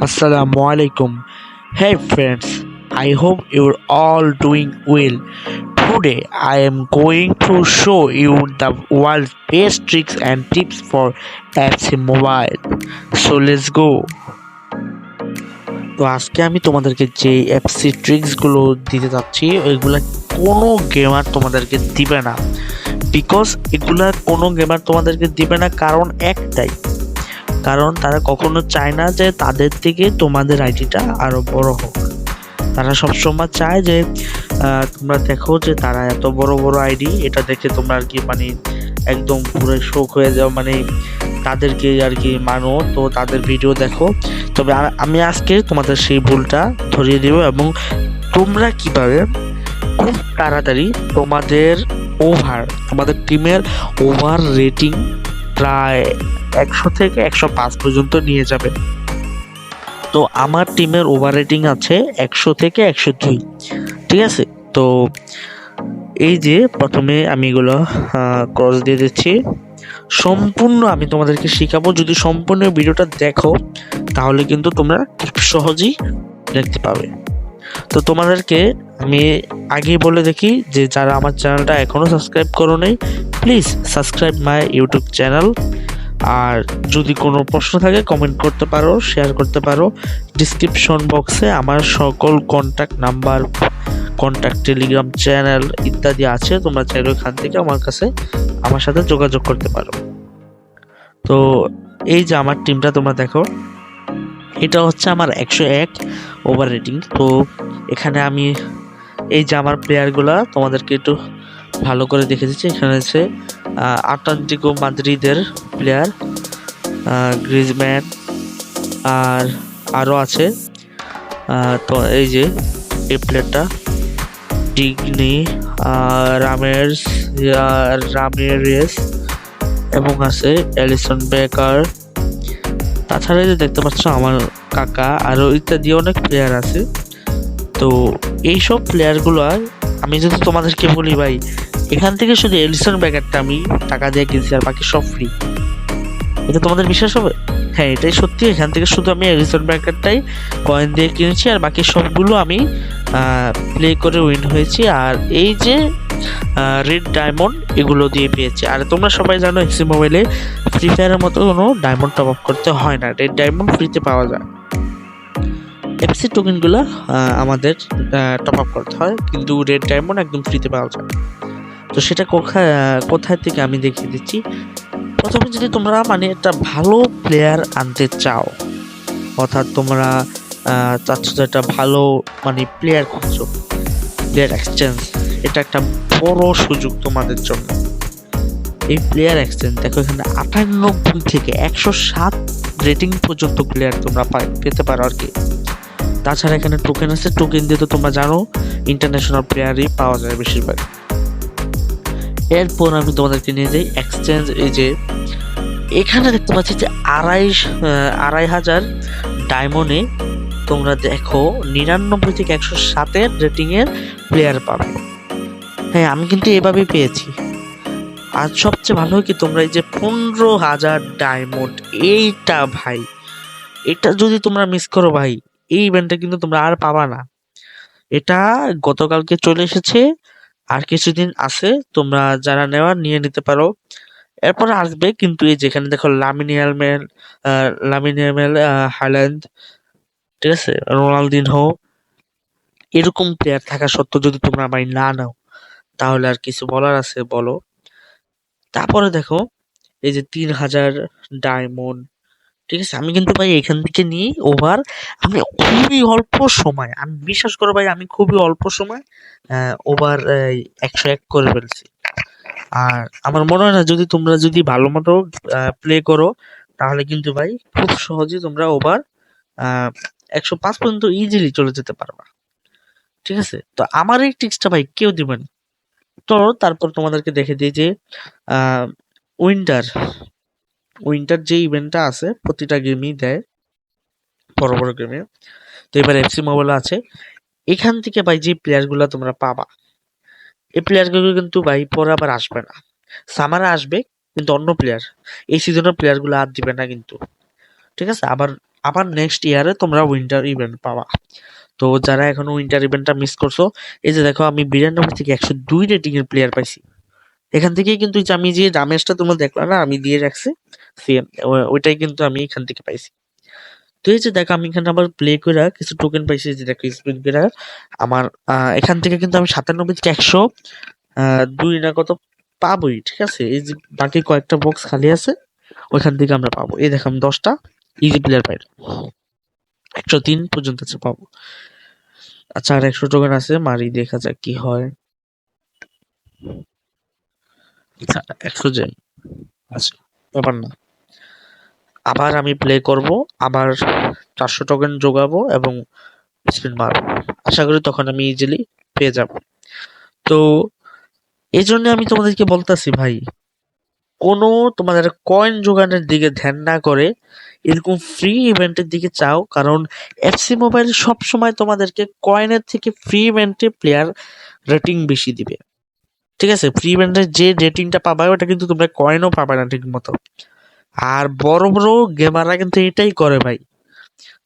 Assalamualaikum. Hey friends, I hope you're all doing well. Today I am going to show you the world's best tricks and tips for apps in mobile. So let's go. তো আজকে আমি তোমাদেরকে যে অ্যাপসি ট্রিক্সগুলো দিতে যাচ্ছি ওইগুলা কোনো gamer তোমাদেরকে দিবে না, বিকজ এগুলা কোনো গেমার তোমাদেরকে দিবে না। কারণ একটাই, কারণ তারা কখনো চায় না যে তাদের থেকে তোমাদের আইডিটা আরো বড় হোক। তারা সবসময় চায় যে তোমরা দেখো যে তারা এত বড় বড় আইডি, এটা দেখে তোমরা আর কি মানে একদম পুরো শোক হয়ে যাও, মানে তাদেরকে আর কি মানো, তো তাদের ভিডিও দেখো। তবে আমি আজকে তোমাদের সেই ভুলটা ধরিয়ে দেব এবং তোমরা কিভাবে খুব তাড়াতাড়ি তোমাদের টিমের ওভার রেটিং প্রায় 100 থেকে 105 পর্যন্ত নিয়ে যাবে। তো আমার টিমের ওভার রেটিং আছে 100 থেকে 102, ঠিক আছে। তো এই যে প্রথমে আমি এগুলো ক্রস দিয়ে দিচ্ছি। সম্পূর্ণ আমি তোমাদেরকে শেখাবো, যদি সম্পূর্ণ ভিডিওটা দেখো তাহলে কিন্তু তোমরা খুব সহজেই দেখতে পাবে। তো তোমাদেরকে আমি আগেই বলে দেখি যে যারা আমার চ্যানেলটা এখনো সাবস্ক্রাইব করো নাই, please subscribe my YouTube channel. আর যদি কোনো প্রশ্ন থাকে কমেন্ট করতে পারো, শেয়ার করতে পারো। ডিসক্রিপশন বক্সে আমার সকল contact number, contact Telegram channel ইত্যাদি আছে, তোমরা চাইলে ওখান থেকে আমার সাথে যোগাযোগ করতে পারো। তো এই যে আমার টিমটা তোমরা দেখো, এটা হচ্ছে আমার 101 ওভার রেটিং। তো এখানে আমি এই যে আমার প্লেয়ারগুলা তোমাদেরকে একটু ভালো করে দেখে দিচ্ছি। এখানে আছে আটলান্টিকো মাদ্রিদের প্লেয়ার গ্রিজম্যান, আর আরও আছে। তো এই যে এই প্লেয়ারটা ডিগনি, রামিরেস এবং আছে এলিসন বেকার। তাছাড়া যে দেখতে পাচ্ছ আমার কাকা, আরও ইত্যাদি অনেক প্লেয়ার আছে। তো এইসব প্লেয়ারগুলো আমি যদি তোমাদেরকে বলি ভাই, এখান থেকে শুধু এলিসন বেকারটা আমি টাকা দিয়ে কিনছি আর বাকি সব ফ্রি, এটা তোমাদের বিশ্বাস হবে? হ্যাঁ, এটাই সত্যি। এখান থেকে শুধু আমি এলিসন বেকারটাই কয়েন দিয়ে কিনেছি আর বাকি সবগুলো আমি প্লে করে উইন হয়েছি। আর এই যে রেড ডায়মন্ড এগুলো দিয়ে পেয়েছি। আর তোমরা সবাই জানো এক্সি মোবাইলে ফ্রি ফায়ারের মতো কোনো ডায়মন্ড টপ আপ করতে হয় না, রেড ডায়মন্ড ফ্রিতে পাওয়া যায়। এফসি টোকেনগুলো আমাদের টপ আপ করতে হয়, কিন্তু রেড ডায়মন্ড একদম ফ্রিতে পাওয়া যায়। তো সেটা কোথায় থেকে আমি দেখিয়ে দিচ্ছি। প্রথমে যদি তোমরা মানে একটা ভালো প্লেয়ার আনতে চাও, অর্থাৎ তোমরা চাচ্ছ যে একটা ভালো মানে প্লেয়ার খুঁজছো, প্লেয়ার এক্সচেঞ্জ, এটা একটা বড় সুযোগ তোমাদের জন্য। এই প্লেয়ার এক্সচেঞ্জ দেখো, এখানে 98 থেকে 107 রেটিং পর্যন্ত প্লেয়ার তোমরা পেতে পারো আর কি। তাছাড়া এখানে টোকেন আছে, টোকেন দিয়ে তো তোমরা জানো ইন্টারন্যাশনাল প্লেয়ারই পাওয়া যায় বেশিরভাগ। এরপর আমি তোমাদেরকে নিয়ে যাই এক্সচেঞ্জ। এই যে এখানে দেখতে পাচ্ছি যে 2,500 ডায়মন্ডে তোমরা দেখো 99 থেকে 107 রেটিংয়ের প্লেয়ার পাবে। হ্যাঁ, আমি কিন্তু এভাবেই পেয়েছি। আর সবচেয়ে ভালো হয় কি, তোমরা এই যে 15,000 ডায়মন্ড, এইটা ভাই, এটা যদি তোমরা মিস করো ভাই, এই ইভেন্টটা কিন্তু তোমরা আর পাবা না। এটা গতকালকে চলে এসেছে, আর কিছুদিন আছে, তোমরা যারা নেওয়ার নিয়ে নিতে পারো। এরপর আসবে কিন্তু এই যেখানে দেখো লামিন ইয়ামাল, হাইল্যান্ড, ঠিক আছে, রোনালদিনহো, এরকম প্লেয়ার থাকা সত্ত্বেও যদি তোমরা ভাই না নাও, তাহলে আর কিছু বলার আছে বলো। তারপরে দেখো এই যে 3,000 ডায়মন্ড, ঠিক আছে। আমি কিন্তু ভাই এখান থেকে নিয়ে ওভার, আমি খুবই অল্প সময়, আমি বিশ্বাস করো ভাই, আমি খুবই অল্প সময় ওভার 101 করে ফেলছি। আর আমার মনে হয় না যদি তোমরা ভালো মতো প্লে করো, তাহলে কিন্তু ভাই খুব সহজে তোমরা ওভার 105 পর্যন্ত ইজিলি চলে যেতে পারবা, ঠিক আছে। তো আমার এই ট্রিক্সটা ভাই কেউ দিবে না। তো তারপর তোমাদেরকে দেখে দিই যে উইন্টার যে ইভেন্টটা আছে প্রতিটা গেমই দেয়, বড় বড় গেমে। তো এবার এফসি মোবাইল আছে, এখান থেকে ভাই যে প্লেয়ারগুলো তোমরা পাবা, এই প্লেয়ারগুলো কিন্তু ভাই পরে আবার আসবে না। সামারে আসবে কিন্তু অন্য প্লেয়ার, এই সিজনের প্লেয়ারগুলো আর দিবে না কিন্তু, ঠিক আছে। আবার আবার নেক্সট ইয়ারে তোমরা উইন্টার ইভেন্ট পাবা। তো যারা এখনো উইন্টার ইভেন্টটা মিস করছো, এই যে দেখো আমি 92 থেকে 102 রেটিং এর প্লেয়ার পাইছি। এখান থেকেই কিন্তু এই যে আমি যে ডামেজটা তোমরা দেখলা না আমি দিয়ে রাখছি, সেম ওইটাই কিন্তু আমি এখান থেকে পাইছি। তো এই যে দেখো আমি এখানে আবার প্লে করে কিছু টোকেন পাইছি, যে দেখো স্পিন করে আমার এখান থেকে কিন্তু আমি 97 থেকে 102 না কত পাবোই, ঠিক আছে। এই যে বাকি কয়েকটা বক্স খালি আছে, ওইখান থেকে আমরা পাবো। এই দেখো আমি 10টা ইজি প্লেয়ার পাইলাম, 103 পর্যন্ত আছে পাবো। আচ্ছা আর 100 টোকেন আছে, মারি দেখা যাক কি হয়। আচ্ছা 100 জেম আচ্ছা, ব্যাপার না। আবার আমি প্লে করব, আবার 400 টোকেন জোগাবো এবং স্পিন মারবো। আশা করি তখন আমি ইজিলি পেয়ে যাব। তো এই জন্য আমি তোমাদেরকে বলতাছি ভাই, কোনো তোমাদের কয়েন জোগানের দিকে ধ্যান না করে এরকম ফ্রি ইভেন্টের দিকে চাও, কারণ এফসি মোবাইল সব সময় তোমাদেরকে কয়েনের থেকে ফ্রি ইভেন্টে প্লেয়ার রেটিং বেশি দিবে, ঠিক আছে। ফ্রি ইভেন্টের যে রেটিংটা পাবা ওটা কিন্তু তোমরা কয়েনও পাবে না ঠিক মতো। আর বড় বড় গেমাররা কিন্তু এটাই করে ভাই।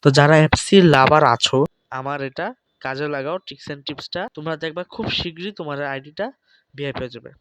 তো যারা এফসি লাভার আছো, আমার এটা কাজে লাগাও ট্রিক্স এন্ড টিপসটা, তোমরা দেখবা খুব শীঘ্রই তোমার আইডিটা ভিআইপি হয়ে যাবে।